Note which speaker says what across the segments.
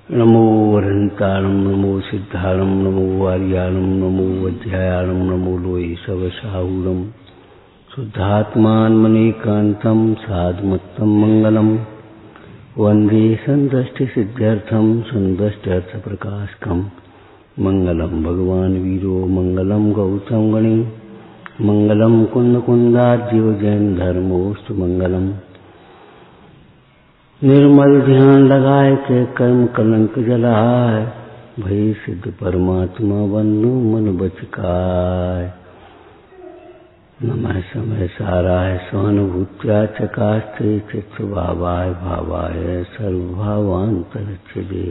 Speaker 1: नमो वरन्ताणं नमो सिद्धाणं नमो वार्याणं नमो वज्रायाणं नमो लोये सवसाहुरं शुद्धात्मान्मनेकान्तं साधुमत्तं मंगलम वंदे संदष्टिसिद्ध्यर्थं संदष्ट्यर्थप्रकाशकं मंगलम भगवान वीरो मंगलम गौतम गणे मंगलम कुंदकुंदार्यो जैन धर्मोस्तु मंगलम। निर्मल ध्यान लगाए के कर्म कलंक जलाए भई सिद्ध परमात्मा बंधु मन बचकाय। नमः समय साराय स्वानुभूत्या चकास्ते चित्त भावाय भावाय सर्वभावांतरच्छदे।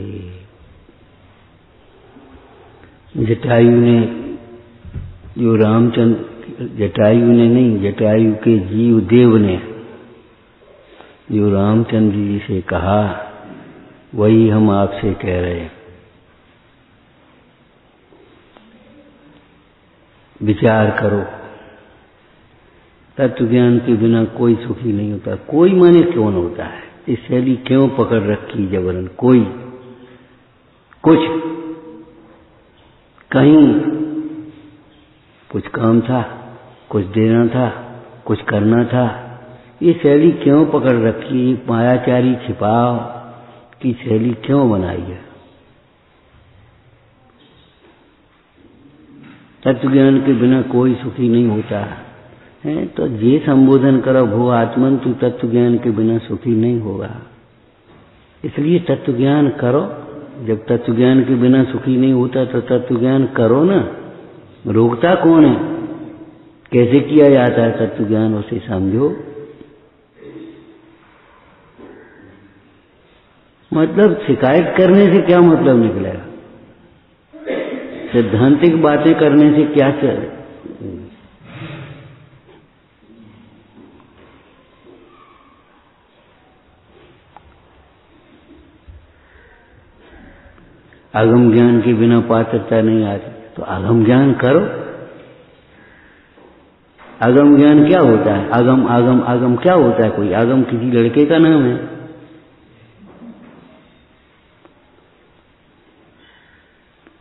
Speaker 1: जटायु ने जो रामचंद्र जटायु ने नहीं जटायु के जीव देव ने जो रामचंद्र जी से कहा वही हम आपसे कह रहे हैं। विचार करो, तत्व ज्ञान के बिना कोई सुखी नहीं होता। कोई माने क्यों होता है, इस शैली क्यों पकड़ रखी जबरन। कोई कुछ कहीं कुछ काम था, कुछ देना था, कुछ करना था, ये शैली क्यों पकड़ रखी। मायाचारी छिपाव की शैली क्यों बनाई है। तत्व ज्ञान के बिना कोई सुखी नहीं होता है। तो ये संबोधन करो भो आत्मन तू तत्व ज्ञान के बिना सुखी नहीं होगा। इसलिए तत्व ज्ञान करो। जब तत्व ज्ञान के बिना सुखी नहीं होता तो तत्व ज्ञान करो ना। रोकता कौन है, कैसे किया जाता है तत्व ज्ञान, उसे समझो। मतलब शिकायत करने से क्या मतलब निकलेगा, सैद्धांतिक बातें करने से क्या चले। आगम ज्ञान के बिना पात्रता नहीं आती, तो आगम ज्ञान करो। आगम ज्ञान क्या होता है। आगम आगम आगम क्या होता है। कोई आगम किसी लड़के का नाम है।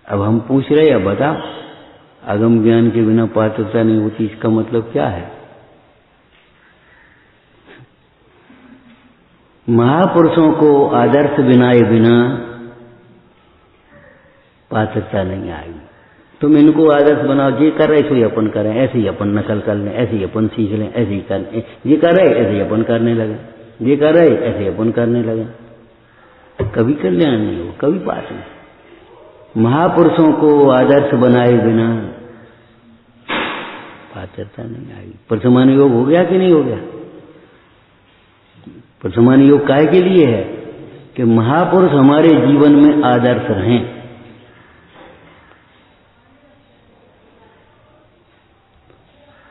Speaker 1: अब हम पूछ रहे हैं, बताओ आगम ज्ञान के बिना पात्रता नहीं होती, इसका मतलब क्या है। महापुरुषों को आदर्श बनाए बिना पात्रता नहीं आएगी। तुम इनको आदर्श बनाओ, ये कर रहे सो ही अपन करें, ऐसे ही अपन नकल कर लें, ऐसे ही अपन सीख लें, ऐसे ही कर, ये कर रहे ऐसे ही अपन करने लगे, ये कर रहे ऐसे ही अपन करने लगे। कभी कल्याण नहीं हो, कभी पास नहीं। महापुरुषों को आदर्श बनाए बिना पात्रता नहीं आएगी। परसमान योग हो गया कि नहीं हो गया। परसमान योग काहे के लिए है कि महापुरुष हमारे जीवन में आदर्श रहें।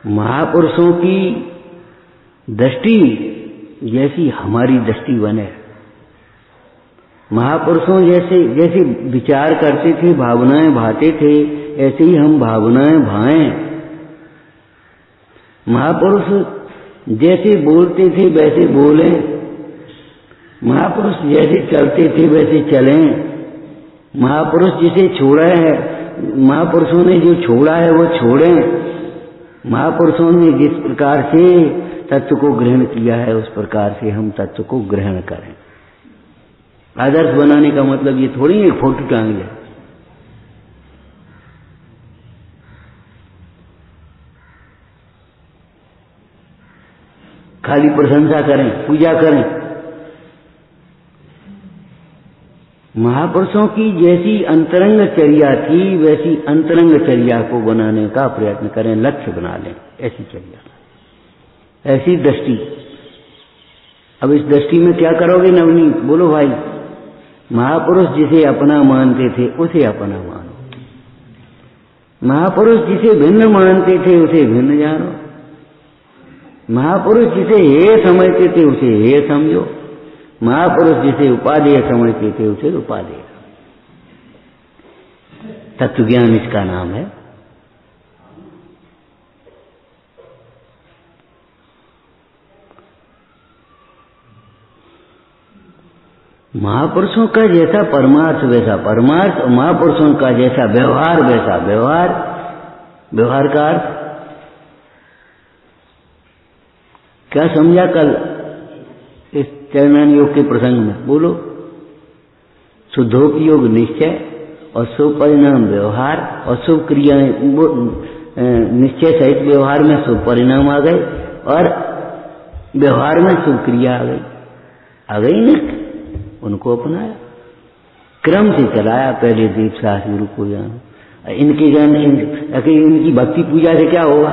Speaker 1: महापुरुषों की दृष्टि जैसी हमारी दृष्टि बने। महापुरुषों जैसे जैसे विचार करते थे, भावनाएं भाते थे, ऐसे ही हम भावनाएं भाएं। महापुरुष जैसे बोलते थे वैसे बोलें। महापुरुष जैसे चलते थे वैसे चलें। महापुरुष जिसे छोड़ा है, महापुरुषों ने जो छोड़ा है वो छोड़ें। महापुरुषों ने जिस प्रकार से तत्व को ग्रहण किया है उस प्रकार से हम तत्व को ग्रहण करें। आदर्श बनाने का मतलब ये थोड़ी एक फोटो टांग ले। खाली प्रशंसा करें, पूजा करें। महापुरुषों की जैसी अंतरंग चर्या थी वैसी अंतरंग चर्या को बनाने का प्रयत्न करें, लक्ष्य बना लें। ऐसी चर्या, ऐसी दृष्टि। अब इस दृष्टि में क्या करोगे नवनीत, बोलो भाई। महापुरुष जिसे अपना मानते थे उसे अपना मानो। महापुरुष जिसे भिन्न मानते थे उसे भिन्न जानो। महापुरुष जिसे हे समझते थे उसे हे समझो। महापुरुष जिसे उपादेय समझते थे उसे उपादेय। तत्व ज्ञान इसका नाम है। महापुरुषों का जैसा परमार्थ वैसा परमार्थ, और महापुरुषों का जैसा व्यवहार वैसा व्यवहार। व्यवहार का अर्थ क्या समझा कल इस चरणान योग के प्रसंग में? बोलो। शुद्धोपयोग निश्चय और शुभ परिणाम व्यवहार, और शुभ क्रियाएं निश्चय सहित व्यवहार में शुभ परिणाम आ गए और व्यवहार में शुभ क्रिया आ गई ना। उनको अपनाया, क्रम से चलाया। पहले दीप सास गुरु को जानो। इनकी भक्ति पूजा से क्या होगा?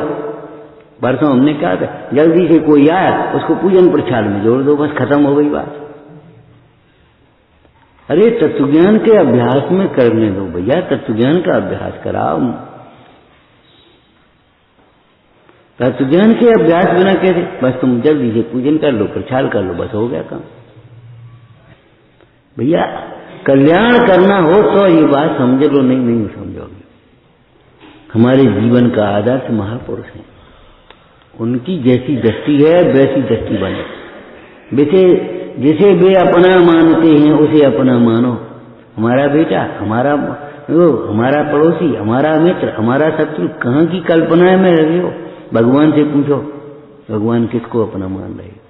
Speaker 1: परसों हमने कहा था, जल्दी से कोई आया उसको पूजन प्रसाद में जोड़ दो, बस खत्म हो गई बात। अरे तत्वज्ञान के अभ्यास में करने दो भैया, तत्वज्ञान का अभ्यास कराओ। तत्वज्ञान के अभ्यास बिना कैसे? बस तुम जल्दी से पूजन कर लो, प्रचार कर लो, बस हो गया काम। भैया कल्याण करना हो तो ये बात समझ लो, नहीं समझोगे। हमारे जीवन का आदर्श महापुरुष है, उनकी जैसी दृष्टि है वैसी दृष्टि बने। वैसे जिसे वे अपना मानते हैं उसे अपना मानो। हमारा बेटा, हमारा पड़ोसी, हमारा मित्र, हमारा शत्रु, कहाँ की कल्पनाएं में रहे हो? भगवान से पूछो, भगवान किसको अपना मान रहे?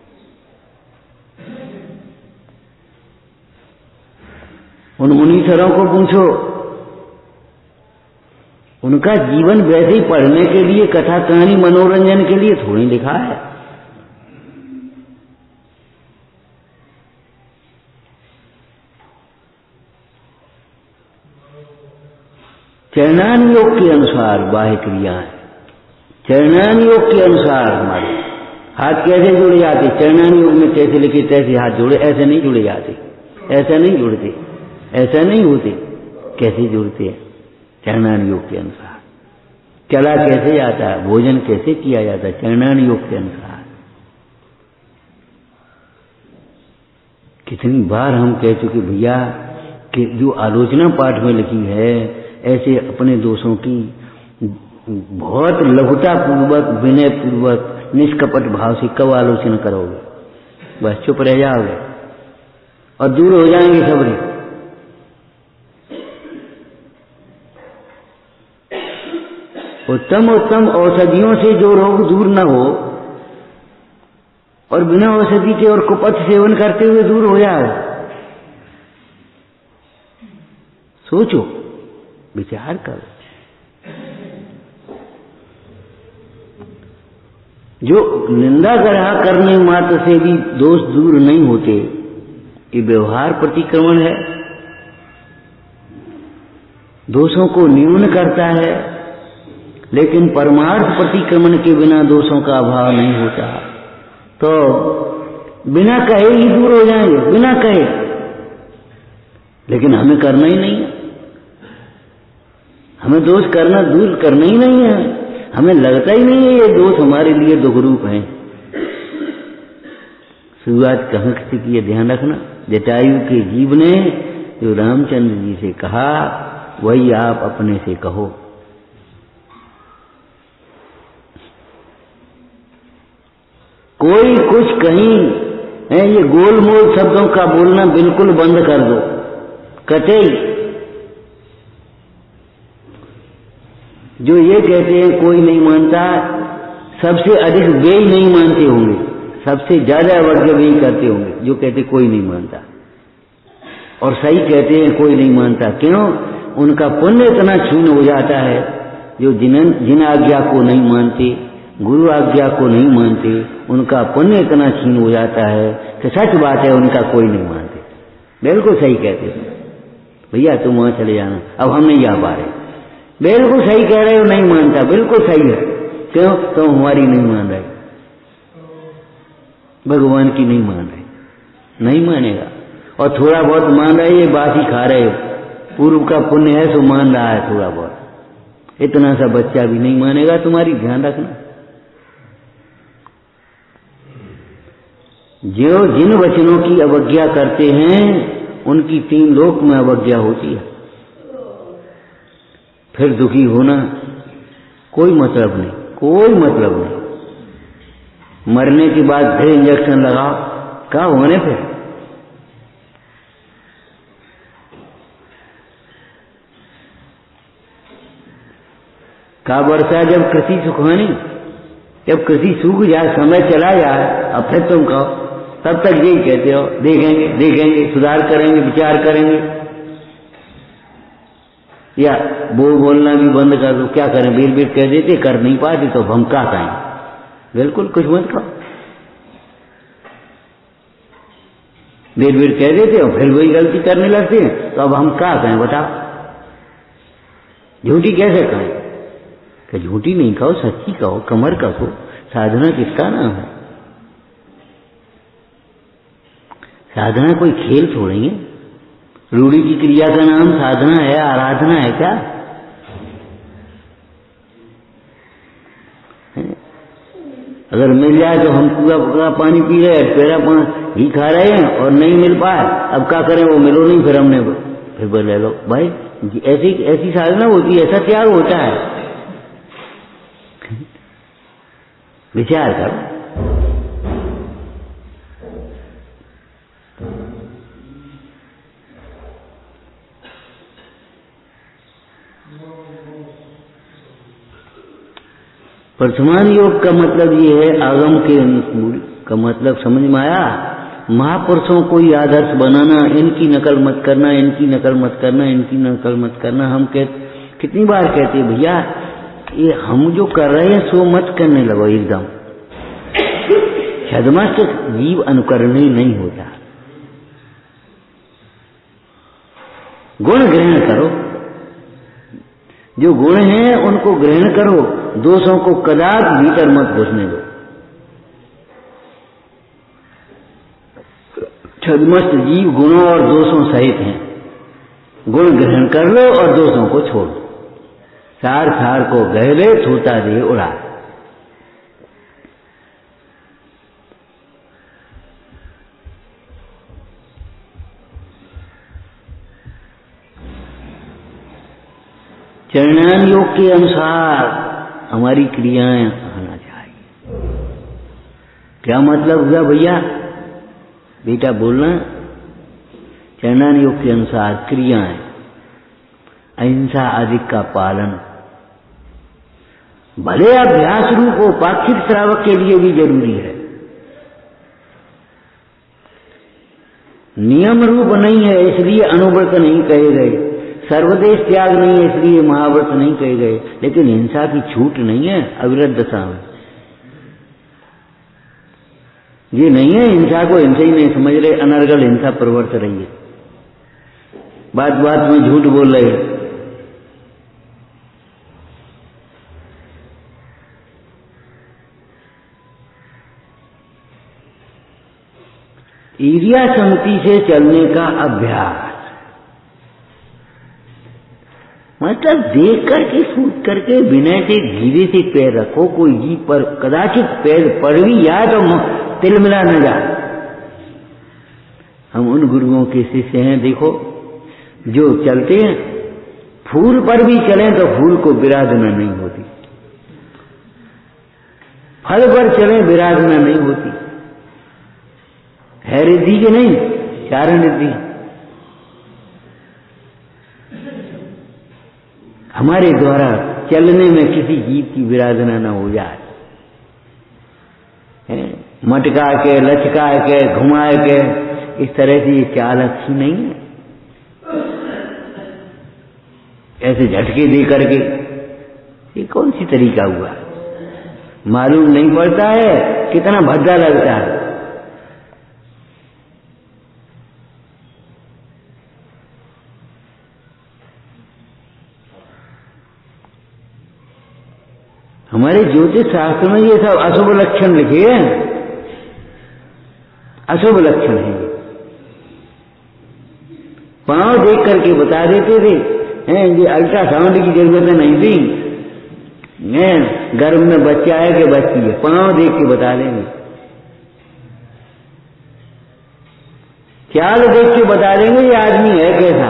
Speaker 1: उन मुनीश्वरों को पूछो, उनका जीवन वैसे ही पढ़ने के लिए, कथा कहानी मनोरंजन के लिए थोड़ी लिखा है। चरणान योग के अनुसार बाह्य क्रियाएं, चरणान योग के अनुसार हमारे हाथ कैसे जुड़े जाते? चरणान योग में कैसे लिखे तैसे हाथ जुड़े, ऐसे नहीं जुड़े जाते, ऐसा नहीं जुड़ते, ऐसा नहीं होते। कैसे जुड़ते हैं? चरणान योग के अनुसार। चला कैसे जाता है, भोजन कैसे किया जाता है? चरणान योग के अनुसार। कितनी बार हम कह चुके भैया कि जो आलोचना पाठ में लिखी है, ऐसे अपने दोषों की बहुत लघुता पूर्वक, विनय पूर्वक, निष्कपट भाव से कब आलोचना करोगे? बस चुप रह जाओगे और दूर हो जाएंगे सबरे। उत्तम उत्तम औषधियों से जो रोग दूर न हो और बिना औषधि के और कुपथ सेवन करते हुए दूर हो जाओ। सोचो, विचार करो। जो निंदा ग्रह करने मात्र से भी दोष दूर नहीं होते, ये व्यवहार प्रतिक्रमण है, दोषों को न्यून करता है। लेकिन परमार्थ प्रतिक्रमण के बिना दोषों का अभाव नहीं होता। तो बिना कहे ही दूर हो जाएंगे, बिना कहे। लेकिन हमें करना ही नहीं है, हमें दोष करना दूर करना ही नहीं है। हमें लगता ही नहीं है ये दोष हमारे लिए दुख रूप है। शुरुआत कहाँ से की है, ध्यान रखना। जटायु के जीव ने जो रामचंद्र जी से कहा, वही आप अपने से कहो। कोई कुछ कहीं है, ये गोलमोल शब्दों का बोलना बिल्कुल बंद कर दो, कतई। जो ये कहते हैं कोई नहीं मानता, सबसे अधिक वे ही नहीं मानते होंगे, सबसे ज्यादा वर्ग वे ही करते होंगे जो कहते कोई नहीं मानता। और सही कहते हैं कोई नहीं मानता। क्यों? उनका पुण्य इतना क्षीण हो जाता है, जो जिन आज्ञा को नहीं मानते, गुरु आज्ञा को नहीं मानते, उनका पुण्य इतना क्षीण हो जाता है कि सच बात है उनका कोई नहीं मानते। बिल्कुल सही कहते हो भैया, तुम वहां चले जाना, अब हम नहीं जा पा रहे। बिल्कुल सही कह रहे हो, नहीं मानता, बिल्कुल सही है। क्यों? तुम हमारी नहीं मान रहे, भगवान की नहीं मान रहे, नहीं मानेगा। और थोड़ा बहुत मान रहे, ये बासी खा रहे हो, पूर्व का पुण्य है सो मान रहा है थोड़ा बहुत। इतना सा बच्चा भी नहीं मानेगा तुम्हारी, ध्यान रखना। जो जिन वचनों की अवज्ञा करते हैं उनकी 3 लोक में अवज्ञा होती है। फिर दुखी होना कोई मतलब नहीं, कोई मतलब नहीं। मरने के बाद फिर इंजेक्शन लगाओ, क्या होने फिर? का वर्षा जब कृषि सुखानी, जब कृषि सूख जाए, समय चला जाए, अब फिर तुम कहो, तब तक यही कहते हो देखेंगे देखेंगे, सुधार करेंगे, विचार करेंगे, या वो बोलना भी बंद कर दो। क्या करें, बीर बीर कह देते, कर नहीं पाते तो हम क्या कहें। बिल्कुल कुछ मत कहो, बीर बीर कह देते हो, फिर वही गलती करने लगते हैं, तो अब हम क्या कहें बताओ। झूठी कैसे कहें, कि झूठी नहीं कहो, सच्ची कहो, कमर कसो। साधना किसका नाम है? साधना कोई खेल छोड़ेंगे। रूढ़ी की क्रिया का नाम साधना है, आराधना है क्या? अगर मिल जाए तो हम पूरा पानी पी रहे हैं, पेरा घी खा रहे हैं और नहीं मिल पाए, अब क्या करें, वो मिलो नहीं, फिर हमने फिर बोले लो भाई ऐसी साधना होती है, ऐसा त्याग होता है। विचार करो। वर्तमान योग का मतलब ये है, आगम के अनुकूल का मतलब समझ में आया। महापुरुषों को ही आदर्श बनाना, इनकी नकल मत करना, इनकी नकल मत करना, इनकी नकल मत करना। हम कितनी बार कहते हैं भैया, ये हम जो कर रहे हैं सो मत करने लगो एकदम। छद्मस्त जीव अनुकरणीय नहीं होता। गुण ग्रहण करो, जो गुण हैं उनको ग्रहण करो, दोषों को कदापि भीतर मत घुसने दो। छद्मस्त जीव गुणों और दोषों सहित हैं। गुण ग्रहण कर लो और दोषों को छोड़ दो। सार सार को गहरे थूता दे उड़ा। चरणान योग के अनुसार हमारी क्रियाएं आना चाहिए। क्या मतलब हुआ भैया? बेटा बोलना, चरणान योग के अनुसार क्रियाएं, अहिंसा आदि का पालन, भले अभ्यास रूप हो, पाक्षिक श्रावक के लिए भी जरूरी है। नियम रूप नहीं है इसलिए अनुव्रत नहीं कहे गए, सर्वदेश त्याग नहीं है इसलिए महाव्रत नहीं कहे गए, लेकिन हिंसा की छूट नहीं है अविरत दशा में। ये नहीं है हिंसा को हिंसा ही नहीं समझ रहे, अनर्गल हिंसा प्रवर्त रही है, बात बात में झूठ बोल रहे हैं। ईर्ष्या समिति से चलने का अभ्यास मतलब देख करके सूट करके विनय से धीरे से पैर रखो। कोई जीव पर कदाचित पैर पड़ भी जाए तो तिलमिला न जाए। हम उन गुरुओं के शिष्य हैं, देखो जो चलते हैं, फूल पर भी चलें तो फूल को विराधना नहीं होती, फल पर चलें विराधना नहीं होती। है रिद्धि के नहीं, चारण रिद्धि। हमारे द्वारा चलने में किसी जीव की विराधना न हो जाए, मटका के, लचका के, घुमा के, इस तरह से ये चाल अच्छी नहीं है। ऐसे झटके दे करके ये कौन सी तरीका हुआ? मालूम नहीं पड़ता है कितना भद्दा लगता है। हमारे ज्योतिष शास्त्र में ये सब अशुभ लक्षण लिखे हैं, अशुभ लक्षण है। पांव देख करके बता देते थे, ये अल्ट्रासाउंड की जरूरत नहीं थी, गर्भ में बच्चा है कि बच्ची है, पांव देख के बता देंगे, चाल देख के बता देंगे ये आदमी है कैसा,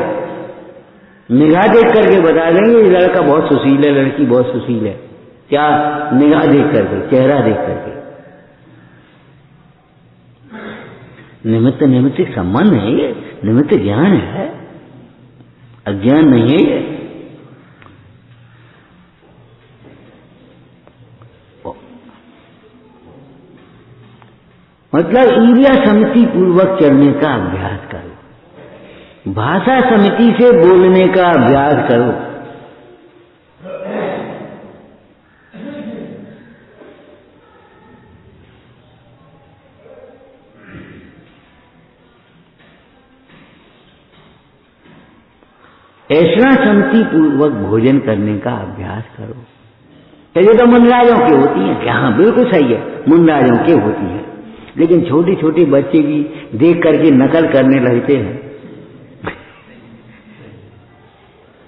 Speaker 1: निगाह देख करके बता देंगे ये लड़का बहुत सुशील है, लड़की बहुत सुशील है। क्या? निगाह देख करके, चेहरा देख करके। निमित्त निमित्त संबंध है ये, निमित्त ज्ञान है, अज्ञान नहीं है ये। मतलब ईर्ष्या समिति पूर्वक चलने का अभ्यास करो, भाषा समिति से बोलने का अभ्यास करो। ऐसा समिति पूर्वक भोजन करने का अभ्यास करो। ये तो मुनराजों की होती है, हाँ बिल्कुल सही है, मुनराजों की होती है, लेकिन छोटे छोटे बच्चे भी देख करके नकल करने लगते हैं,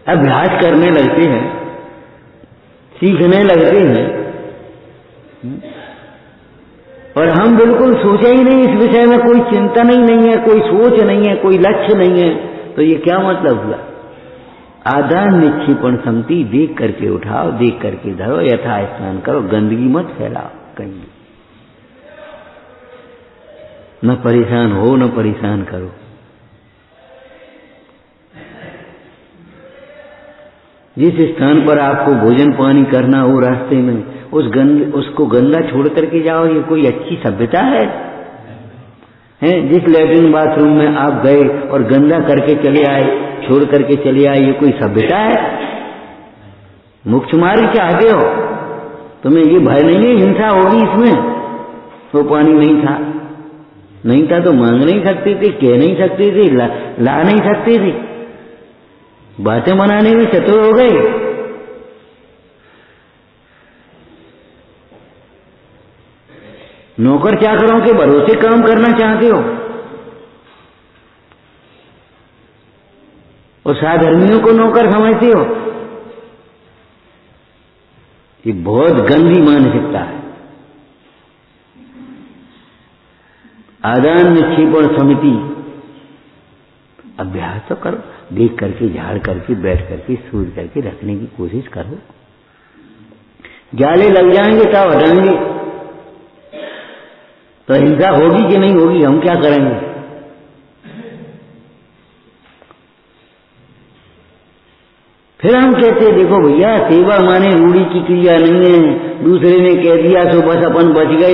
Speaker 1: अभ्यास करने लगते हैं, सीखने लगते हैं, और हम बिल्कुल सोचे ही नहीं इस विषय में, कोई चिंतन ही नहीं है, कोई सोच नहीं है, कोई लक्ष्य नहीं है, तो ये क्या मतलब हुआ? आदान निक्षेपण समिति, देख करके उठाओ, देख करके धरो, यथा स्नान करो, गंदगी मत फैलाओ कहीं, न परेशान हो न परेशान करो। जिस स्थान पर आपको भोजन पानी करना हो रास्ते में, उसको गंदा छोड़ करके जाओ, ये कोई अच्छी सभ्यता है? जिस लैट्रिन बाथरूम में आप गए और गंदा करके चले आए, छोड़ करके चले आए, ये कोई सभ्यता है? मोक्ष मार्ग चाहते हो, तुम्हें ये भय नहीं है हिंसा होगी इसमें? तो पानी नहीं था तो मांग नहीं सकते थे, कह नहीं सकते थे, ला नहीं सकते थे, बातें बनाने में चतुर हो गए। नौकर चाकरों के भरोसे काम करना चाहते हो, और साधर्मियों को नौकर समझते हो। ये बहुत गंदी मानसिकता है। आदान निक्षेपण समिति अभ्यास तो करो, देख करके, झाड़ करके, बैठ करके, सूझ करके रखने की कोशिश करो। जाले लग जाएंगे तब हटाएंगे, तो हिंसा होगी कि नहीं होगी, हम क्या करेंगे? फिर हम कहते देखो भैया, सेवा माने रूढ़ी की क्रिया नहीं है, दूसरे ने कह दिया सो बस अपन बच गए,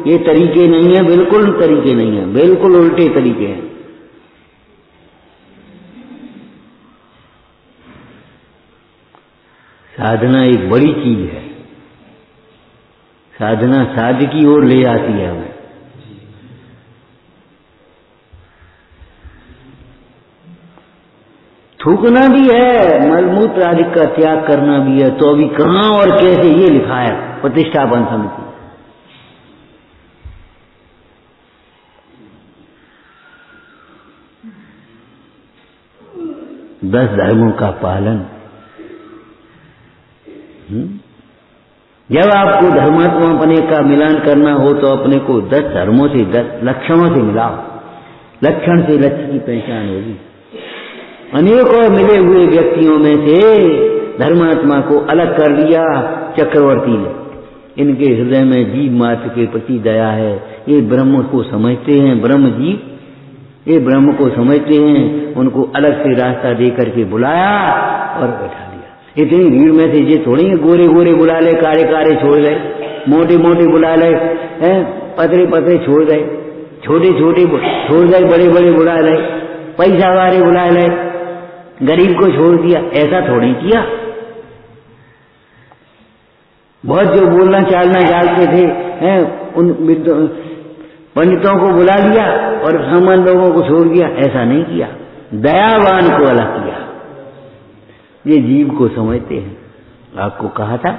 Speaker 1: ये तरीके नहीं है, बिल्कुल तरीके नहीं है, बिल्कुल उल्टे तरीके हैं। साधना एक बड़ी चीज है, साधना साध की ओर ले आती है हमें। थूकना भी है, मलमूत्र आदि का त्याग करना भी है, तो अभी कहां और कैसे ये लिखा है प्रतिष्ठापन समिति। दस धर्मों का पालन। जब आपको धर्मात्मापने का मिलान करना हो तो अपने को 10 धर्मों से, 10 लक्षणों से मिलाओ। लक्षण से लक्ष्य की पहचान होगी। अनेकों मिले हुए व्यक्तियों में से धर्मात्मा को अलग कर लिया चक्रवर्ती ने। इनके हृदय में जीव मात्र के प्रति दया है, ये ब्रह्म को समझते हैं, ब्रह्म जीव ये ब्रह्म को समझते हैं। उनको अलग से रास्ता दे करके बुलाया और बैठा दिया। इतनी भीड़ में से ये थोड़ी गोरे गोरे बुला ले, कारे कारे छोड़ गए, मोटे मोटे बुला ले, पतरे पतरे छोड़ गए, छोटे छोटे छोड़ गए, बड़े बड़े बुला ले, पैसा वाले बुला ले, गरीब को छोड़ दिया। ऐसा थोड़ी किया। बहुत जो बोलना चालना जानते थे उन पंडितों को बुला लिया और सामान्य लोगों को छोड़ दिया। ऐसा नहीं किया, दयावान को अलग किया। ये जीव को समझते हैं। आपको कहा था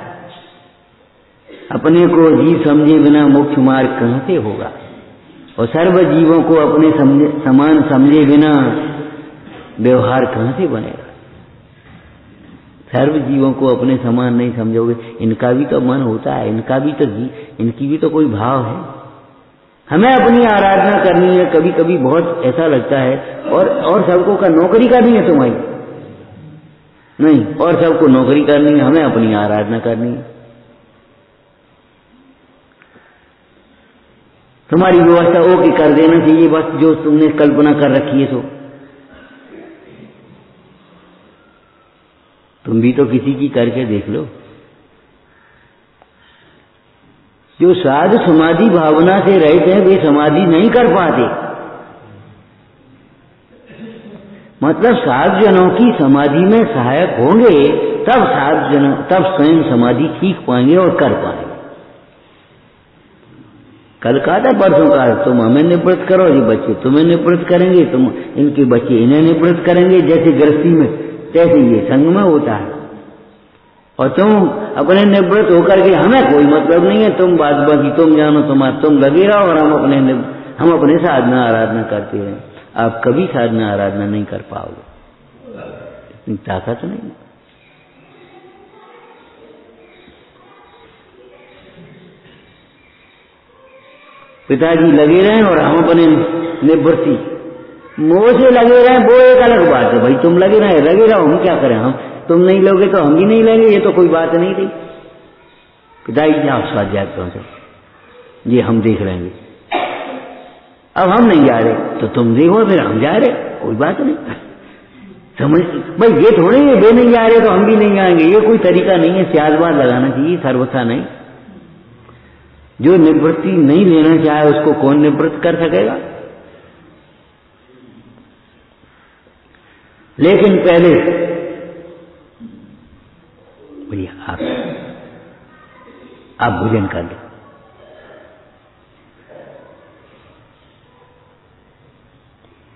Speaker 1: अपने को जीव समझे बिना मोक्ष मार्ग कहां से होगा, और सर्व जीवों को अपने समान समझे बिना व्यवहार कहां से बनेगा। सर्व जीवों को अपने समान नहीं समझोगे, इनका भी तो मन होता है, इनकी भी तो कोई भाव है। हमें अपनी आराधना करनी है। कभी कभी बहुत ऐसा लगता है और सबको का नौकरी करनी है तुम्हारी नहीं, और सबको नौकरी करनी है, हमें अपनी आराधना करनी है। तुम्हारी व्यवस्था ओके कर देना चाहिए, बस जो तुमने कल्पना कर रखी है सो। तुम भी तो किसी की करके देख लो। जो साधु समाधि भावना से रहते हैं वे समाधि नहीं कर पाते। मतलब साधु जनों की समाधि में सहायक होंगे तब साधु जन तब स्वयं समाधि सीख पाएंगे और कर पाएंगे। कल कहा था परसों कहा तुम हमें निवृत्त करो, ये बच्चे तुम्हें निवृत्त करेंगे, तुम इनके बच्चे इन्हें निवृत्त करेंगे। जैसे गृहस्थी में तैसे ये संग में होता है। और तुम अपने निवृत्त होकर के हमें कोई मतलब नहीं है, तुम बात बाकी तुम जानो, तुम लगे रहो और हम अपने साधना आराधना करते हैं। आप कभी साधना आराधना नहीं कर पाओगे, इतनी ताकत नहीं। पिताजी लगे रहे और हम अपने निवृत्ति मोह से लगे रहे, वो एक अलग बात है। भाई तुम लगे रहो, हम क्या करें, हम तुम नहीं लोगे तो हम भी नहीं लेंगे, ये तो कोई बात नहीं थी। पिताजी जाओ स्वाध्याय पहुंचो, ये हम देख लेंगे। अब हम नहीं जा रहे तो तुम देखो, फिर हम जा रहे, कोई बात नहीं। समझ भाई ये थोड़ी है वे नहीं जा रहे तो हम भी नहीं जाएंगे, ये कोई तरीका नहीं है। स्यादबाद लगाना चाहिए, सर्वथा नहीं। जो निवृत्ति नहीं लेना चाहे उसको कौन निवृत्त कर सकेगा। लेकिन पहले भैया आप भोजन कर लो,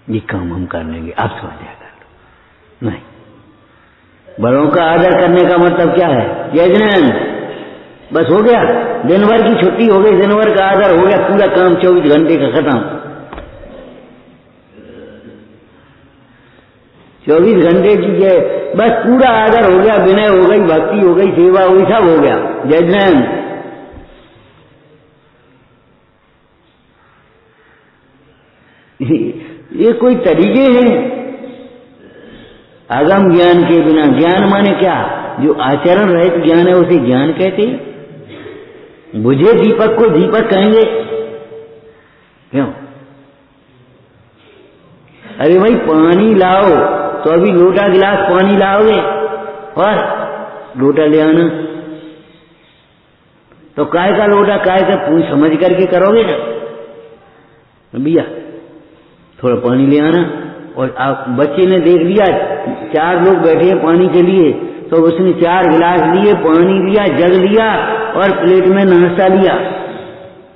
Speaker 1: ये काम हम कर लेंगे, आप स्वाध्याय कर लो। नहीं, बड़ों का आदर करने का मतलब क्या है? यजमान बस हो गया, दिन भर की छुट्टी हो गई, दिन भर का आदर हो गया, पूरा काम 24 घंटे का खत्म। 24 घंटे की बस पूरा आदर हो गया, विनय हो गई, भक्ति हो गई, सेवा हुई, सब हो गया। जजमेंट ये कोई तरीके हैं? आगम ज्ञान के बिना, ज्ञान माने क्या? जो आचरण रहित ज्ञान है उसे ज्ञान कहते हैं। बुझे दीपक को दीपक कहेंगे क्यों? अरे भाई पानी लाओ तो अभी लोटा गिलास पानी लाओगे और लोटा ले आना, तो काय का लोटा काय का पूछ समझ करके करोगे ना भैया, थोड़ा पानी ले आना। और आप बच्चे ने देख लिया 4 लोग बैठे हैं पानी के लिए, तो उसने 4 गिलास लिए, पानी लिया, जग लिया और प्लेट में नाश्ता लिया,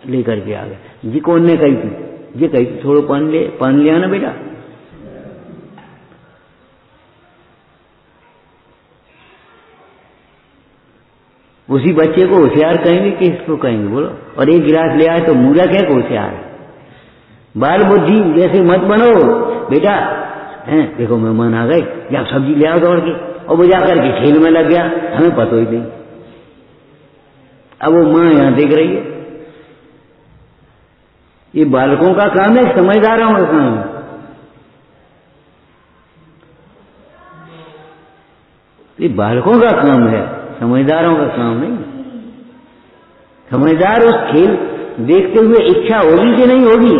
Speaker 1: लेकर के आ गया। जी कौन ने कही थी? ये कही थी थोड़ा पानी ले आना बेटा। उसी बच्चे को होशियार कहेंगे कि इसको कहेंगे बोलो? और 1 गिलास ले आए तो मूर्ख है को होशियार है? बाल बुद्धि जैसे मत बनो बेटा। हैं देखो मेहमान आ गए, या सब्जी ले आओ दौड़ के, और वो जाकर के खेल में लग गया, हमें पता ही नहीं। अब वो माँ यहां देख रही है। ये बालकों का काम है, समझदारों का काम है। ये बालकों का काम है, समझदारों का काम नहीं। समझदार उस खेल देखते हुए इच्छा होगी कि नहीं होगी,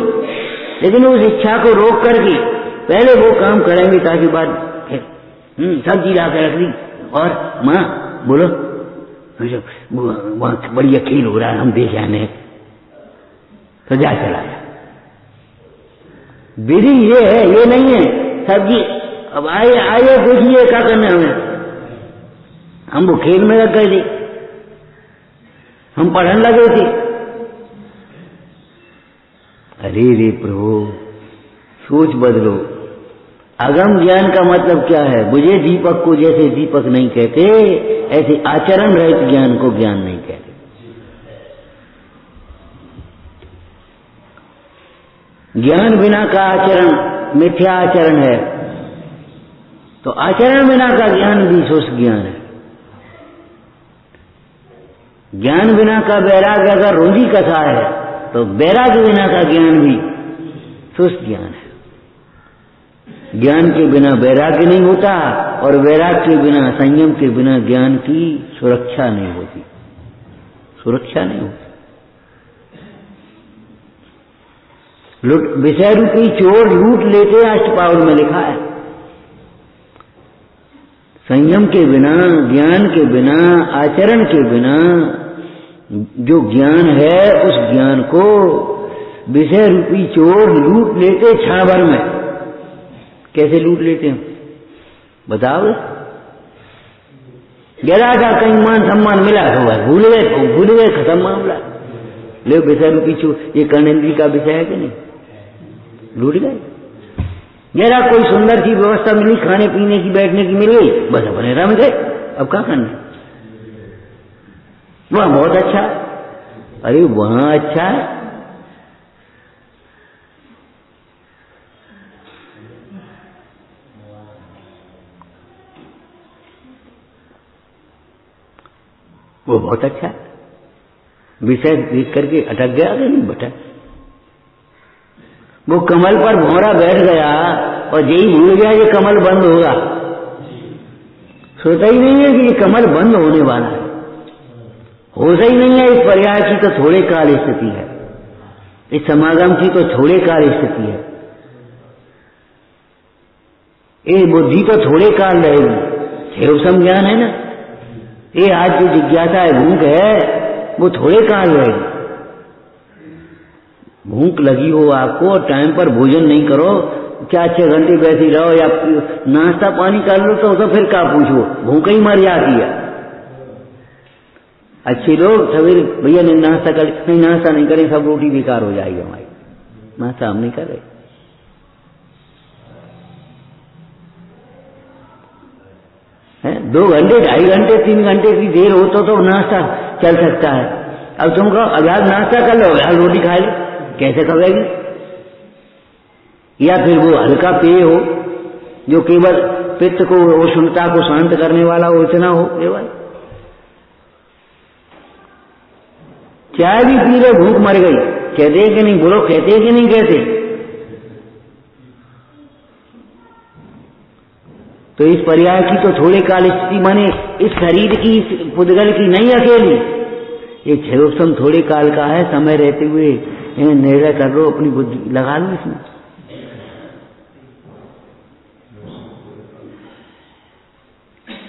Speaker 1: लेकिन उस इच्छा को रोक करके पहले वो काम करेंगे ताकि बाद सब्जी ला के रख दी और माँ बोलो वहां बढ़िया खेल हो रहा है, हम देख आने, तो जा चला जा। विधि ये है, ये नहीं है सब्जी। अब आइए देखिए क्या करना हमें। हम वो खेल में लग गए थे, हम पढ़ने लगे थे। अरे रे प्रभु, सोच बदलो। अगम ज्ञान का मतलब क्या है? बुझे दीपक को जैसे दीपक नहीं कहते, ऐसे आचरण रहित ज्ञान को ज्ञान नहीं कहते। ज्ञान बिना का आचरण मिथ्या आचरण है, तो आचरण बिना का ज्ञान भी शुष्क ज्ञान है। ज्ञान बिना का वैराग्य अगर रोंदी कथा है, तो वैराग्य बिना का ज्ञान भी शुष्क ज्ञान है। ज्ञान के बिना वैराग्य नहीं होता, और वैराग्य के बिना, संयम के बिना ज्ञान की सुरक्षा नहीं होती। सुरक्षा नहीं होती। विषय रूपी चोर लूट लेते, अष्टपावल में लिखा है। संयम के बिना, ज्ञान के बिना, आचरण के बिना जो ज्ञान है उस ज्ञान को विषय रूपी चोर लूट लेते क्षण भर में। कैसे लूट लेते हैं बताओ? जरा का कहीं मान सम्मान मिला तो बस भूल गए, खत्म मामला। ले विषय रूपी चोर, ये कर्णेंद्री का विषय है कि नहीं? लूट गए। जरा कोई सुंदर सी व्यवस्था मिली, खाने पीने की बैठने की मिल गई, बस अपने रम गए। अब क्या करना? वहां बहुत अच्छा है, अरे वहां अच्छा है। वो बहुत अच्छा है। विषय देख करके अटक गया कि नहीं बेटा? वो कमल पर भौरा बैठ गया और यही भूल गया ये कमल बंद होगा। सोचा ही नहीं है कि ये कमल बंद होने वाला है, होता ही नहीं है। इस पर्याय की तो थोड़े काल स्थिति है, इस समागम की तो थोड़े काल स्थिति है। ये बुद्धि तो थोड़े काल रहेगी, क्षेम ज्ञान है ना। ये आज जो जिज्ञासा है, भूख है, वो थोड़े काल रहेगी। भूख लगी हो आपको और टाइम पर भोजन नहीं करो, 4-6 घंटे बैठी रहो या नाश्ता पानी कर लो तो फिर क्या पूछो, भूख ही मर जाती है। अच्छे लोग सवेरे भैया ने नाश्ता कर, नहीं नाश्ता नहीं करें, सब रोटी बेकार हो जाएगी हमारी, नाश्ता हम नहीं कर रहे। है 2 घंटे 2.5 घंटे 3 घंटे की देर हो तो नाश्ता चल सकता है। अब तुम कहो अब यार नाश्ता कर लो, यार रोटी खा लो, कैसे करेगी? या फिर वो हल्का पेय हो जो केवल पित्त को, उष्णता को शांत करने वाला हो, इतना हो केवल। चाय भी पी लो, भूख मर गई, कहते हैं कि नहीं? बोलो, कहते हैं कि नहीं कहते? तो इस पर्याय की तो थोड़े काल स्थिति माने इस शरीर की, इस पुद्गल की नहीं अकेली, ये क्षेम थोड़े काल का है। समय रहते हुए निर्णय कर लो, अपनी बुद्धि लगा लो इसमें।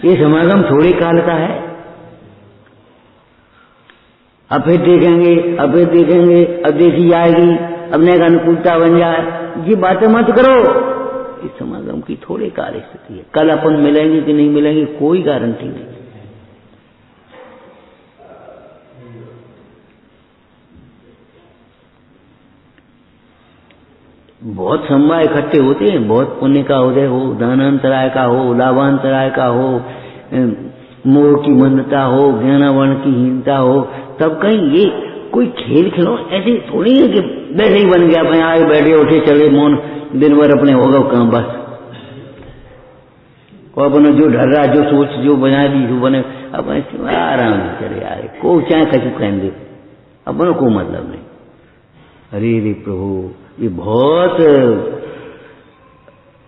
Speaker 1: ये समागम थोड़े काल का है। अब फिर देखेंगे, अब फिर देखेंगे, अब देखी जाएगी, अब नए अनुकूलता बन जाए, ये बातें मत करो। इस समागम की थोड़े काल स्थिति है। कल अपन मिलेंगे कि नहीं मिलेंगे कोई गारंटी नहीं। बहुत सम्मान इकट्ठे होते हैं, बहुत पुण्य का उदय हो, दानांतराय का हो, लाभांतराय का हो, मोह की मंदता हो, ज्ञानावरण की हीनता हो, तब कहीं ये कोई खेल खिलो ऐसे थोड़ी है कि वैसे ही बन गया, अपने आए बैठे उठे चले मौन दिन भर अपने होगा काम बस। और अपना जो डर रहा, जो सोच जो बना दी जो बने, अपने आराम से चले आ रहे, को चाहे कचू कह दे, अपनों को मतलब नहीं। अरे रे प्रभु, ये बहुत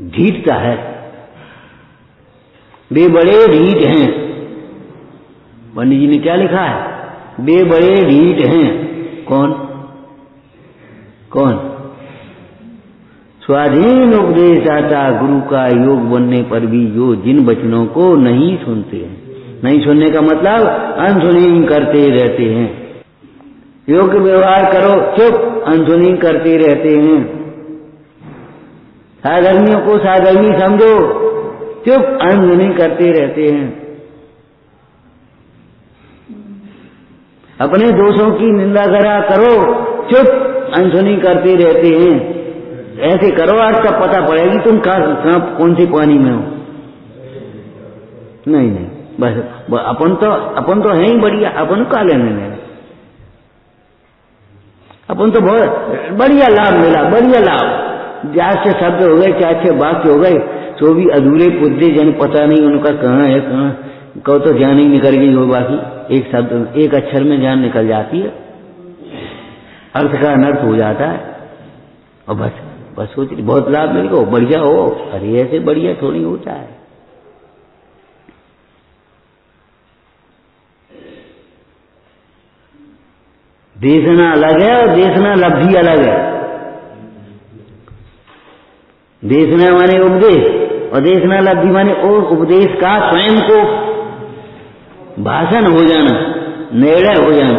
Speaker 1: ढीठता है, वे बड़े ढीठ हैं। पंडित जी ने क्या लिखा है? वे बड़े ढीठ हैं। कौन कौन? स्वाधीन उपदेश आता गुरु का, योग बनने पर भी जो जिन वचनों को नहीं सुनते हैं। नहीं सुनने का मतलब अनसुनी करते रहते हैं। योग्य व्यवहार करो, चुप, अनसुनी करते रहते हैं। साधर्मियों को साधर्मी समझो, चुप, अनसुनी करते रहते हैं। अपने दोषों की निंदा करो, चुप, अनसुनी करते रहते हैं। ऐसे करो आज तब पता पड़ेगी तुम कहाँ कौन से पानी में हो। नहीं नहीं, बस अपन तो है ही बढ़िया, अपन का लेने में, अपन तो बहुत बढ़िया लाभ मिला, बढ़िया लाभ। ज्यादा से शब्द हो गए, 4-6 वाक्य हो गए, तो भी अधूरे पुद्दे जन पता नहीं उनका कहाँ है कहाँ, कहो तो जान ही निकल गई हो। बाकी एक शब्द, एक अक्षर में जान निकल जाती है, अर्थ का अनर्थ हो जाता है। और बस सोच रही बहुत लाभ मिल गो, बढ़िया हो। अरे ऐसे बढ़िया थोड़ी होता है। देशना अलग है और देशना लब्धि अलग है। देशना माने उपदेश और देशना लब्धि माने उपदेश का स्वयं को भाषण हो जाना, निर्णय हो जाना।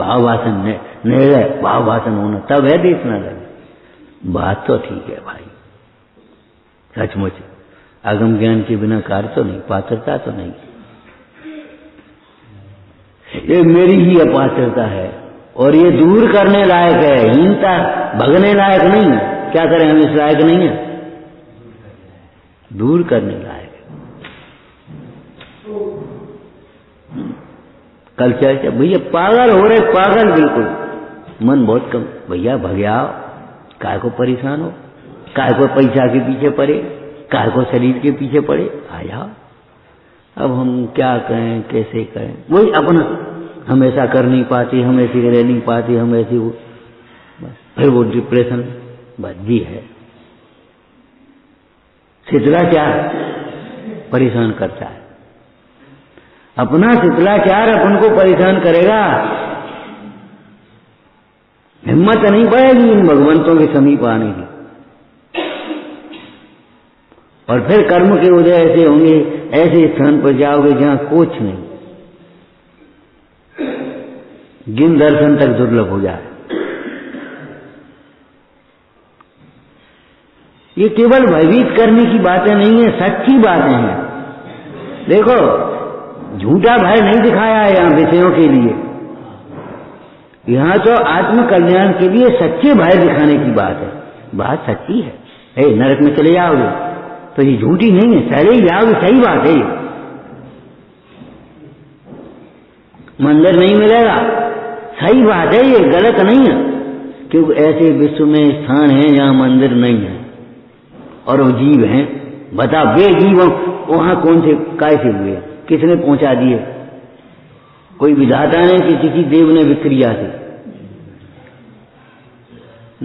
Speaker 1: भाव भाषण निर्णय भाव भाषण होना, तब है देश न लगे। बात तो ठीक है भाई, सचमुच आगम ज्ञान के बिना कार्य तो नहीं, पात्रता तो नहीं। ये मेरी ही अपात्रता है और ये दूर करने लायक है, हीनता भगने लायक नहीं है। क्या करें, हम इस लायक नहीं है, दूर करने लायक है। कल चर्चा, भैया पागल हो रहे, पागल बिल्कुल, मन बहुत कम। भैया भगयाओ, काय को परेशान हो, काय को पैसा के पीछे पड़े, काय को शरीर के पीछे पड़े, आ जाओ। अब हम क्या करें, कैसे करें, वही अपना, हम ऐसा कर नहीं पाते, हम ऐसी रह नहीं पाते, हम ऐसी वो, बस फिर वो डिप्रेशन बस जी है। शिथिलाचार परेशान करता है, अपना शिथिलाचार अपन को परेशान करेगा, हिम्मत नहीं पड़ेगी इन भगवंतों के समीप आने की। और फिर कर्म के उदय ऐसे होंगे, ऐसे स्थान पर जाओगे जहां कुछ नहीं, जिन दर्शन तक दुर्लभ हो जाए। ये केवल भयभीत करने की बातें नहीं है, सच्ची बातें हैं। देखो, झूठा भय नहीं दिखाया है यहां विषयों के लिए, यहां तो आत्म कल्याण के लिए सच्चे भय दिखाने की बात है। बात सच्ची है। नरक में चले जाओगे तो ये झूठी नहीं है, चले ही जाओगे, सही बात है। मंदिर नहीं मिलेगा, सही बात है, ये गलत नहीं है, क्योंकि ऐसे विश्व में स्थान है जहां मंदिर नहीं है और वो जीव हैं। बता, वे जीव वहां कौन से कैसे हुए, किसने पहुंचा दिए? कोई विधाता ने कि किसी देव ने विक्रिया से।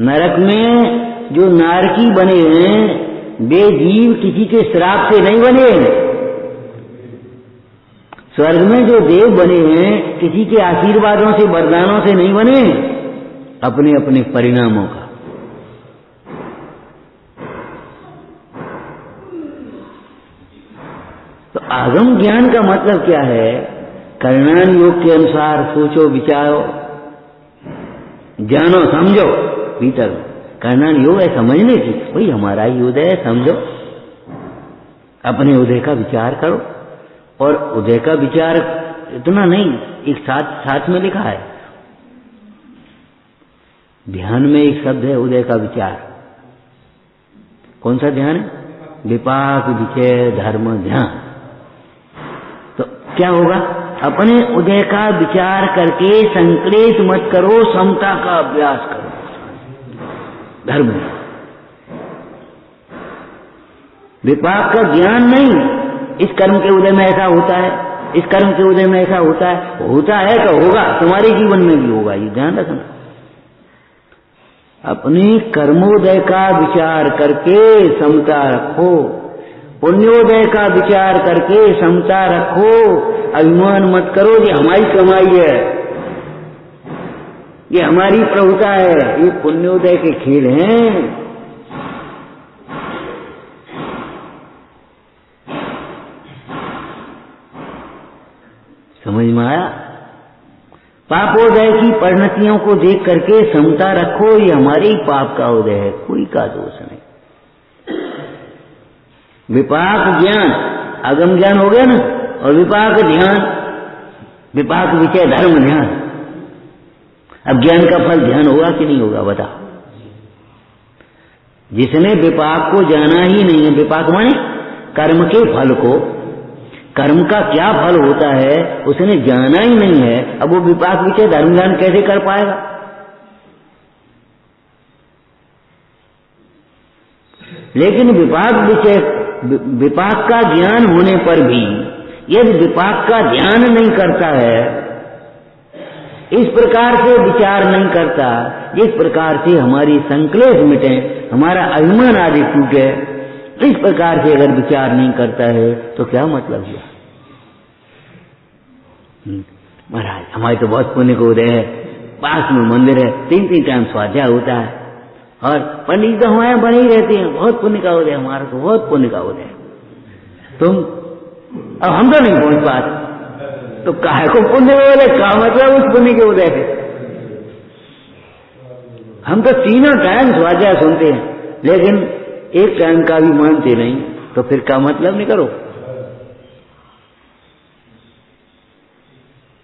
Speaker 1: नरक में जो नारकी बने हैं वे जीव किसी के श्राप से नहीं बने हैं। स्वर्ग में जो देव बने हैं किसी के आशीर्वादों से, वरदानों से नहीं बने, अपने अपने परिणामों का। तो आगम ज्ञान का मतलब क्या है? कर्णान योग के अनुसार सोचो, विचारो, जानो, समझो। भीतर कर्णान योग है समझने की, भाई हमारा ही उदय है, समझो, अपने उदय का विचार करो। और उदय का विचार इतना नहीं, एक साथ में लिखा है। ध्यान में एक शब्द है उदय का विचार। कौन सा ध्यान है? विपाक विचय धर्म ध्यान। तो क्या होगा? अपने उदय का विचार करके संक्लेश मत करो, समता का अभ्यास करो। धर्म, विपाक का ज्ञान नहीं, इस कर्म के उदय में ऐसा होता है, इस कर्म के उदय में ऐसा होता है तो होगा, तुम्हारे जीवन में भी होगा, ये ध्यान रखना। अपने कर्मोदय का विचार करके समता रखो, पुण्योदय का विचार करके समता रखो। अभिमान मत करो ये हमारी कमाई है, ये हमारी प्रभुता है, ये पुण्योदय के खेल हैं। समझ में आया? पापोदय की परिणतियों को देख करके समता रखो, ये हमारे ही पाप का उदय है, कोई का दोष नहीं। विपाक ज्ञान, आगम ज्ञान हो गया ना, और विपाक ध्यान, विपाक विषय धर्म ध्यान। अब ज्ञान का फल ध्यान होगा कि नहीं होगा बता? जिसने विपाक को जाना ही नहीं है, विपाक माने कर्म के फल को, कर्म का क्या फल होता है उसने जाना ही नहीं है, अब वो विपाक विषय धर्म ध्यान कैसे कर पाएगा? लेकिन विपाक का ज्ञान होने पर भी यदि विपाक का ध्यान नहीं करता है, इस प्रकार से विचार नहीं करता, जिस प्रकार से हमारी संक्लेश मिटे, हमारा अभिमान आदि टूटे, इस प्रकार से अगर विचार नहीं करता है तो क्या मतलब हुआ? महाराज हमारे तो बहुत पुण्य का उदय है, पास में मंदिर है, 3 टाइम स्वाध्याय होता है, और पंडित तो हमारे बने ही रहते हैं, बहुत पुण्य का उदय, हमारा तो बहुत पुण्य का उदय। तुम अब हम तो नहीं पहुंच पाते, तो काहे को पुण्य का उदय? का मतलब उस पुण्य के उदय है? हम तो तीनों टाइम स्वाध्याय सुनते हैं, लेकिन एक टाइम का भी मानते नहीं, तो फिर क्या मतलब नहीं करो।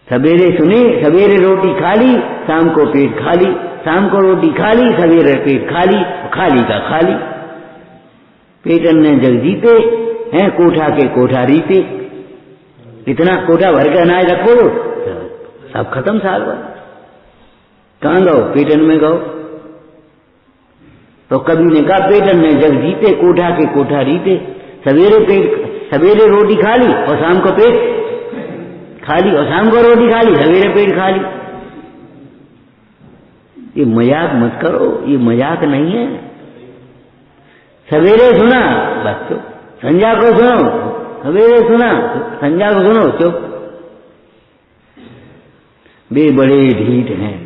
Speaker 1: सवेरे सुने, सवेरे रोटी खा ली, शाम को पेट खाली, शाम को रोटी खा ली, सवेरे पेट खाली, खाली का खाली। पेटन ने जग जीते हैं, कोठा के कोठा रीते। इतना कोठा भर के अनाज रखो सब खत्म साल भर। कहाँ गो? पेटन में गो। तो कभी ने कहा पेटन ने जग जीते, कोठा के कोठा रीते। सवेरे रोटी खा ली और शाम को पेट खाली, और शाम को रोटी खा ली, सवेरे पेट खाली। ये मजाक मत करो, ये मजाक नहीं है। सवेरे सुना बस चुप, संध्या को सुनो, सवेरे सुना संध्या को सुनो चुप। वे बड़े ढीठ हैं,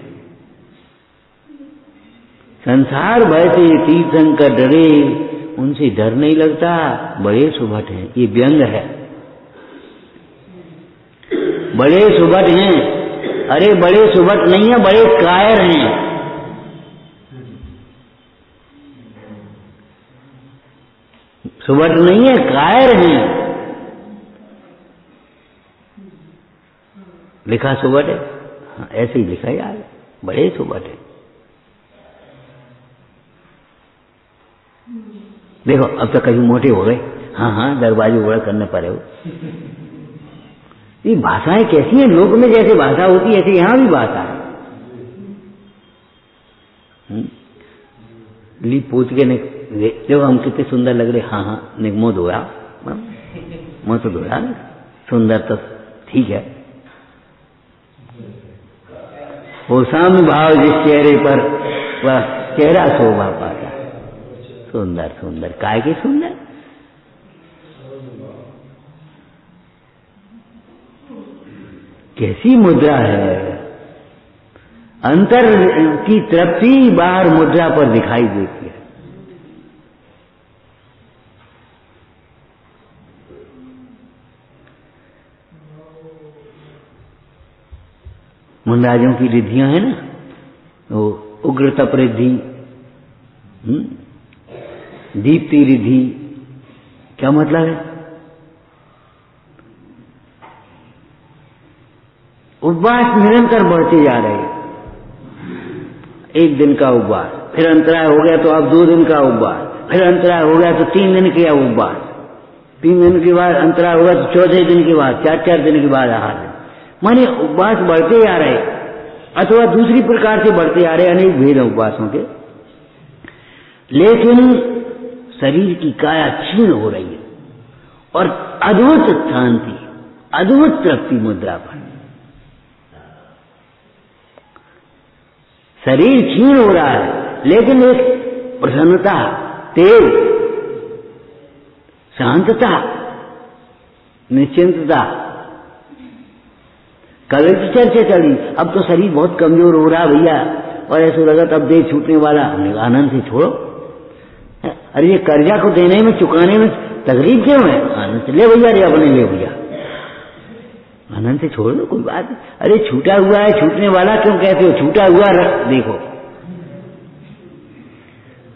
Speaker 1: संसार भय से तीर्थंकर डरे, उनसे डर नहीं लगता, बड़े सुभट हैं। ये व्यंग है, बड़े सुभट हैं। अरे बड़े सुभट नहीं है, बड़े कायर हैं। सुभट नहीं है, कायर हैं। लिखा सुभट है, हाँ, ऐसे ही लिखा यार, बड़े सुभट है। देखो अब तो कभी मोटे हो गए, हाँ हाँ दरवाजे उड़ा करने पड़े हो। ये भाषाएं कैसी हैं? लोक में जैसे भाषा होती है ऐसे यहां भी भाषा है। लीप पूछ के देखो हम कितने सुंदर लग रहे, हाँ हाँ मुंह धोया, मुंह तो धोया, सुंदर तो ठीक है। वो साम्य भाव जिस चेहरे पर वह चेहरा शोभा पाता। सुंदर सुंदर काय के सुंदर, कैसी मुद्रा है। अंतर की तृप्ति बाहर मुद्रा पर दिखाई देती है। मुंडाजों की रिद्धियां है ना, वो उग्र तप रिद्धि, दीप्ति रिद्धि, क्या मतलब है? उपवास निरंतर बढ़ते जा रहे हैं। एक दिन का उपवास, फिर अंतराय हो गया तो अब 2 दिन का उपवास, फिर अंतराय हो गया तो 3 दिन के उपवास, 3 दिन के बाद अंतराय होगा तो 14 दिन के बाद, 4 दिन के बाद आहार। माने उपवास बढ़ते जा रहे, अथवा दूसरी प्रकार से बढ़ते जा रहे, अनेक भेद उपवासों के। लेकिन शरीर की काया क्षीण हो रही है और अद्भुत शांति, अद्भुत तृप्ति मुद्रा पर। शरीर क्षीण हो रहा है लेकिन एक प्रसन्नता, तेज, शांतता, निश्चिंतता। कल की चर्चा चली, अब तो शरीर बहुत कमजोर हो रहा भैया, और ऐसा लगा तब देह छूटने वाला। हमने आनंद से छोड़ो, अरे ये कर्जा को देने में, चुकाने में तकलीफ क्यों है? आनंद से ले भैया, रे अपने ले भैया, आनंद से छोड़ दो, कोई बात नहीं। अरे छूटा हुआ है, छूटने वाला क्यों कहते हो? छूटा हुआ रख, देखो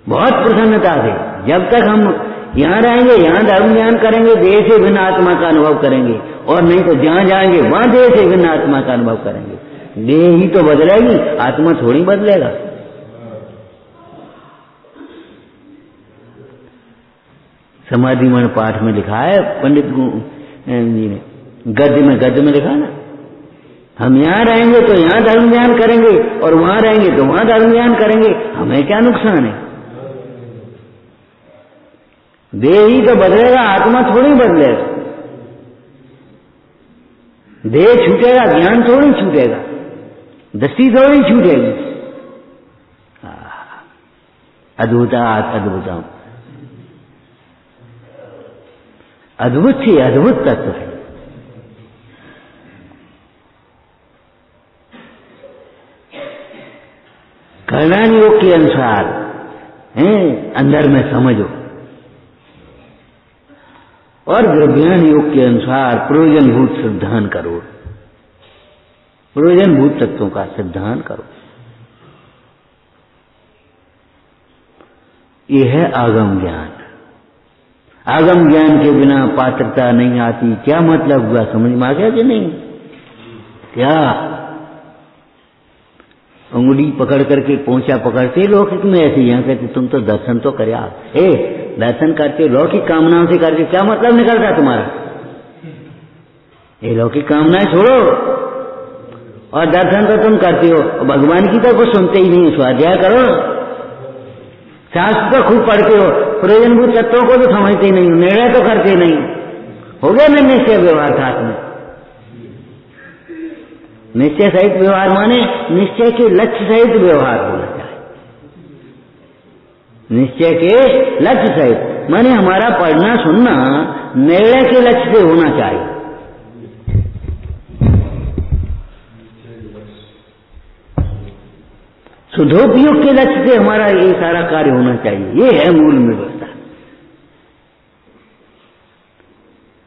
Speaker 1: बहुत प्रसन्नता से। जब तक हम यहाँ रहेंगे, यहाँ धर्म ज्ञान करेंगे, देह से भिन्न आत्मा का अनुभव करेंगे, और नहीं तो जहाँ जाएंगे वहां देह से भिन्न आत्मा का अनुभव करेंगे। देह ही तो बदलेगी, आत्मा थोड़ी बदलेगा। समाधि मन पाठ में लिखा है, पंडित जी ने गद्य में लिखा ना, हम यहाँ रहेंगे तो यहाँ धर्म ज्ञान करेंगे, और वहां रहेंगे तो वहां धर्म ज्ञान करेंगे, हमें क्या नुकसान है? देह ही तो बदलेगा, आत्मा थोड़ी बदलेगा। देह छूटेगा, ज्ञान थोड़ी छूटेगा, दृष्टि थोड़ी छूटेगी। अद्भुतात् अद्भुतम, अद्भुत ही अद्भुत तत्व है। कर्णान योग के अनुसार अंदर में समझो, और द्रव्यान योग के अनुसार प्रयोजनभूत सिद्धांत करो, प्रयोजनभूत तत्वों का सिद्धांत करो। ये है आगम ज्ञान। आगम ज्ञान के बिना पात्रता नहीं आती। क्या मतलब हुआ, समझ में आ गया कि नहीं? क्या उंगली पकड़ करके पोंछा पकड़ते लौकिक में ऐसे यहाँ कहते तुम तो दर्शन तो करे आप। दर्शन करते लौकिक कामनाओं से करके क्या मतलब निकलता तुम्हारा? ये लौकिक कामनाएं छोड़ो और दर्शन तो तुम करते हो, भगवान की तो कुछ सुनते ही नहीं। स्वाध्याय करो, शास्त्र तो खूब पढ़ते हो, प्रयोजनभूत तत्वों को तो समझते नहीं, निर्णय तो करते नहीं। हो गया ना निश्चय व्यवहार साथ में। निश्चय सहित व्यवहार माने निश्चय के लक्ष्य सहित व्यवहार होना चाहिए। निश्चय के लक्ष्य सहित माने हमारा पढ़ना सुनना निर्णय के लक्ष्य से होना चाहिए। शुद्धोपयोग के लक्ष्य से हमारा ये सारा कार्य होना चाहिए। ये है मूल व्यवस्था।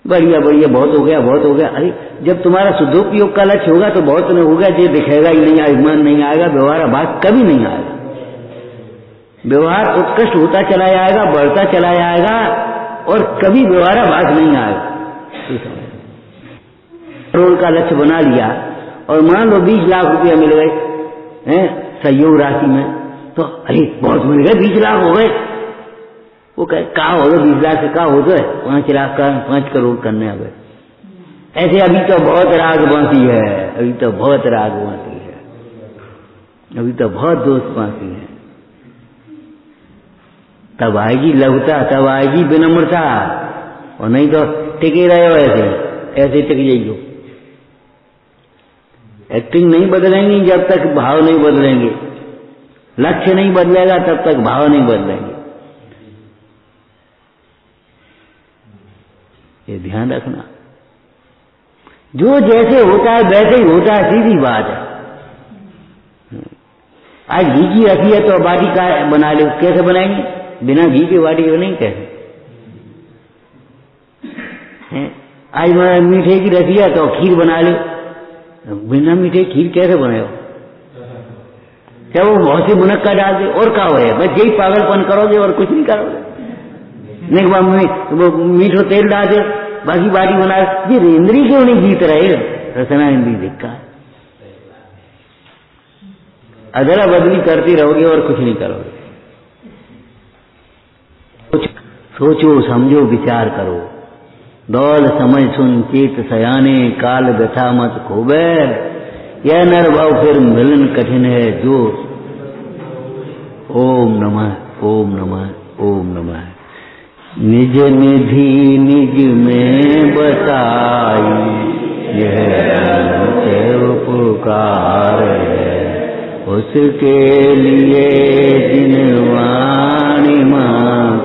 Speaker 1: बढ़िया बढ़िया, बहुत हो गया बहुत हो गया। अरे जब तुम्हारा शुद्धोपयोग का लक्ष्य होगा तो बहुत नहीं होगा, ये दिखेगा ही नहीं, अभिमान नहीं आएगा, व्यवहार भाग कभी नहीं आएगा। व्यवहार उत्कृष्ट होता चला जाएगा, बढ़ता चला जाएगा और कभी व्यवहार भाग नहीं आएगा। करोड़ का लक्ष्य बना लिया और मान लो 20 लाख रुपया मिल गए सहयोग राशि में, तो अरे बहुत मिल गए, 20 लाख हो गए। वो कहे कहा हो गए 20 लाख से कहा हो गए 5 लाख का 5 करोड़ करने आ गए। ऐसे अभी तो बहुत राग बाकी है, अभी तो बहुत राग बाकी है, अभी तो बहुत दोस्त बाकी है। तब आएगी लघुता, तब आएगी विनम्रता, और नहीं तो टिके रहे हो ऐसे टिक जाइयो। एक्टिंग नहीं बदलेंगी जब तक भाव नहीं बदलेंगे, लक्ष्य नहीं बदलेगा तब तक भाव नहीं बदलेंगे। ये ध्यान रखना। जो जैसे होता है वैसे ही होता है, सीधी बात है। आज घी की रखी है तो बाटी का बना लो, कैसे बनाएंगे? बिना घी के बाटी बनेगी कैसे? आज मीठे की रखी है तो खीर बना लो, बिना मीठे खीर कैसे बनाओ? क्या वो बहुत सी मुनक्का डाल दे और क्या हो? बस यही पागलपन करोगे और कुछ नहीं करोगे। नहीं वो मीठो तेल डाल दे, बाकी बाटी बना ये इंद्री क्यों नहीं जीत रहे? रचना इंद्री दिक्का अदला बदली करती रहोगे और कुछ नहीं करोगे। सोचो समझो विचार करो, दौल समझ सुन चेत सयाने, काल व्यथा मत खोबे, यह नर भाव फिर मिलन कठिन है जो। ओम नमः ओम नमः ओम नमः। निज निधि निज में बताई, यह उपकार है उसके लिए जिन वाणी मांग